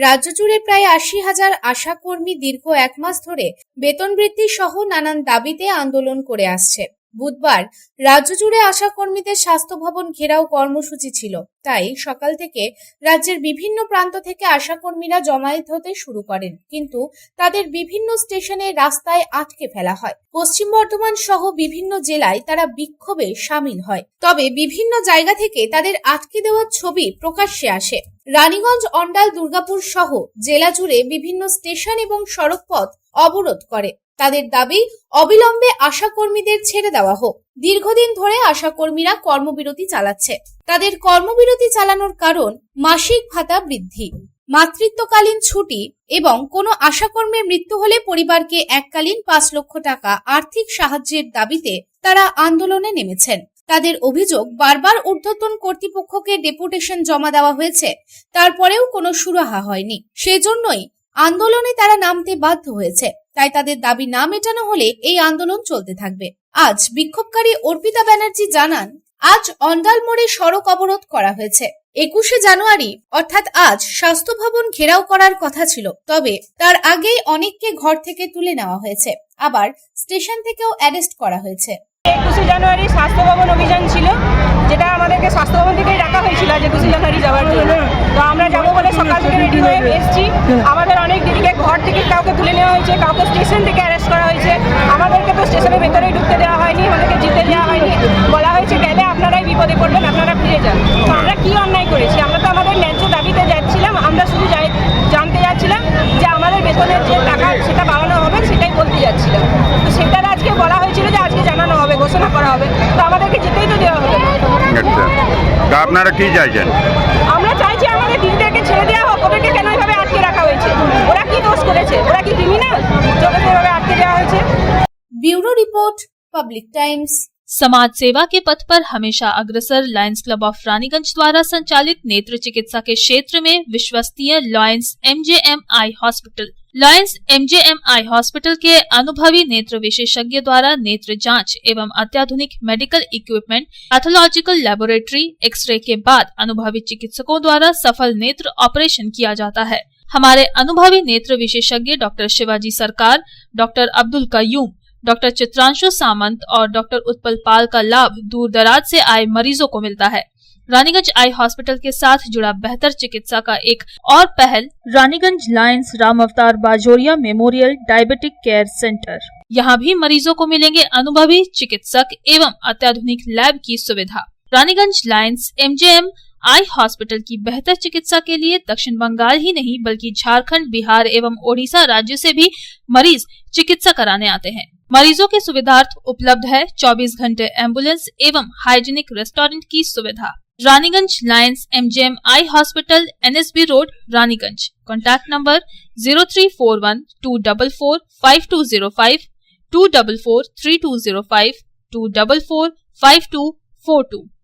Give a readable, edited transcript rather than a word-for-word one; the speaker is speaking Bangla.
রাজ্য জুড়ে প্রায় ৮০,০০০ আশা কর্মী দীর্ঘ এক মাস ধরে বেতন বৃদ্ধি সহ নানান দাবিতে আন্দোলন করে আসছে। বুধবার রাজ্য জুড়ে আশা কর্মীদের স্বাস্থ্য ভবন ঘেরাও কর্মসূচি ছিল। তাই সকাল থেকে রাজ্যের বিভিন্ন প্রান্ত থেকে আশা কর্মীরা জমায়েত হতে শুরু করেন, কিন্তু তাদের বিভিন্ন স্টেশনে রাস্তায় আটকে ফেলা হয়। পশ্চিম বর্ধমান সহ বিভিন্ন জেলায় তারা বিক্ষোভে সামিল হয়, তবে বিভিন্ন জায়গা থেকে তাদের আটকে দেওয়ার ছবি প্রকাশ্যে আসে। রানীগঞ্জ, অন্ডাল, দুর্গাপুর সহ জেলা জুড়ে বিভিন্ন স্টেশন এবং সড়কপথ অবরোধ করে। তাদের দাবি অবিলম্বে আশা কর্মীদের ছেড়ে দেওয়া হোক। দীর্ঘদিন ধরে আশা কর্মীরা কর্মবিরতি চালাচ্ছে। তাদের কর্মবিরতি চালানোর কারণ মাসিক ভাতা বৃদ্ধি, মাতৃত্বকালীন ছুটি এবং কোনো আশাকর্মীর মৃত্যু হলে পরিবারকে এককালীন ৫ লক্ষ টাকা আর্থিক সাহায্যের দাবিতে তারা আন্দোলনে নেমেছেন। তাদের অভিযোগ, বারবার ঊর্ধ্বতন কর্তৃপক্ষকে ডেপুটেশন জমা দেওয়া হয়েছে, তারপরেও কোনো সুরাহা হয়নি। সেজন্যই আন্দোলনে তারা নামতে বাধ্য হয়েছে। তাই তাদের দাবি না মেটানো হলে এই আন্দোলন চলতে থাকবে। আজ বিক্ষোভকারী অর্পিতা ব্যানার্জি জানান, আজ অন্ডাল মোড়ে সড়ক অবরোধ করা হয়েছে। ২১শে জানুয়ারি অর্থাৎ আজ স্বাস্থ্য ভবন ঘেরাও করার কথা ছিল, তবে তার আগেই অনেককে ঘর থেকে তুলে নেওয়া হয়েছে, আবার স্টেশন থেকেও অ্যারেস্ট করা হয়েছে। ২১শে জানুয়ারি স্বাস্থ্য ভবন অভিযান ছিল, যেটা আমাদেরকে স্বাস্থ্য ভবন থেকেই ডাকা হয়েছিল ২১শে জানুয়ারি যাওয়ার জন্য। তো আমরা যাবো বলে সকাল থেকে রেডি হয়ে এসেছি। আমাদের অনেক দিদিকে ঘর থেকে কাউকে তুলে নেওয়া হয়েছে, কাউকে স্টেশন থেকে অ্যারেস্ট করা হয়েছে। আমাদেরকে তো স্টেশনের ভেতরেই ঢুকতে দেওয়া হয়নি, আমাদেরকে যেতে দেওয়া হয়নি। বলা হয়েছে গেলে আপনারাই বিপদে পড়বেন, আপনারা ফিরে যান। তো আমরা কি অন্যায় করেছি? আমরা তো আমাদের ন্যায্য দাবিতে যাচ্ছিলাম। আমরা শুধু জানতে যাচ্ছিলাম যে আমাদের বেতনের যে টাকা সেটা বাড়ানো হবে, সেটাই বলতে যাচ্ছিলাম। তো সেটার আজকে বলা হয়েছিল যে আজকে জানানো হবে, ঘোষণা করা হবে। তো আমাদেরকে যেতেই তো দেওয়া হবে। আচ্ছা, আপনারা কি চাইছেন? আমরা চাইছি আমাদের দিদিদেরকে ছেড়ে দেওয়া হোক। ওদেরকে কেন এইভাবে আটকে রাখা হয়েছে? ওরা কি দোষ করেছে? ওরা কি ক্রিমিনাল? ওদেরকে এইভাবে আটকে দেওয়া হয়েছে। Bureau report, public times. समाज सेवा के पथ पर हमेशा अग्रसर लायंस क्लब ऑफ रानीगंज द्वारा संचालित नेत्र चिकित्सा के क्षेत्र में विश्वसनीय Lions MJM eye hospital. Lions MJM eye hospital के अनुभवी नेत्र विशेषज्ञ द्वारा नेत्र जांच एवं अत्याधुनिक medical equipment, pathological laboratory, x ray के बाद अनुभवी चिकित्सकों द्वारा सफल नेत्र ऑपरेशन किया जाता है। हमारे अनुभवी नेत्र विशेषज्ञ डॉक्टर शिवाजी सरकार, डॉक्टर अब्दुल कयूम, डॉक्टर चित्रांशु सामंत और डॉक्टर उत्पल पाल का लाभ दूर दराज से आए मरीजों को मिलता है। रानीगंज आई हॉस्पिटल के साथ जुड़ा बेहतर चिकित्सा का एक और पहल रानीगंज लायंस राम अवतार Bajoria memorial diabetic care centre. यहाँ भी मरीजों को मिलेंगे अनुभवी चिकित्सक एवं अत्याधुनिक लैब की सुविधा। Raniganj Lions MJM eye hospital की बेहतर चिकित्सा के लिए दक्षिण बंगाल ही नहीं बल्कि झारखंड, बिहार एवं ओडिशा राज्य से भी मरीज चिकित्सा कराने आते हैं। मरीजों के सुविधार्थ उपलब्ध है 24 घंटे एम्बुलेंस एवं हाइजीनिक रेस्टोरेंट की सुविधा। Raniganj Lions MJM eye hospital, NSB road, Raniganj. Contact number 0341244520, 2443205, 2445242।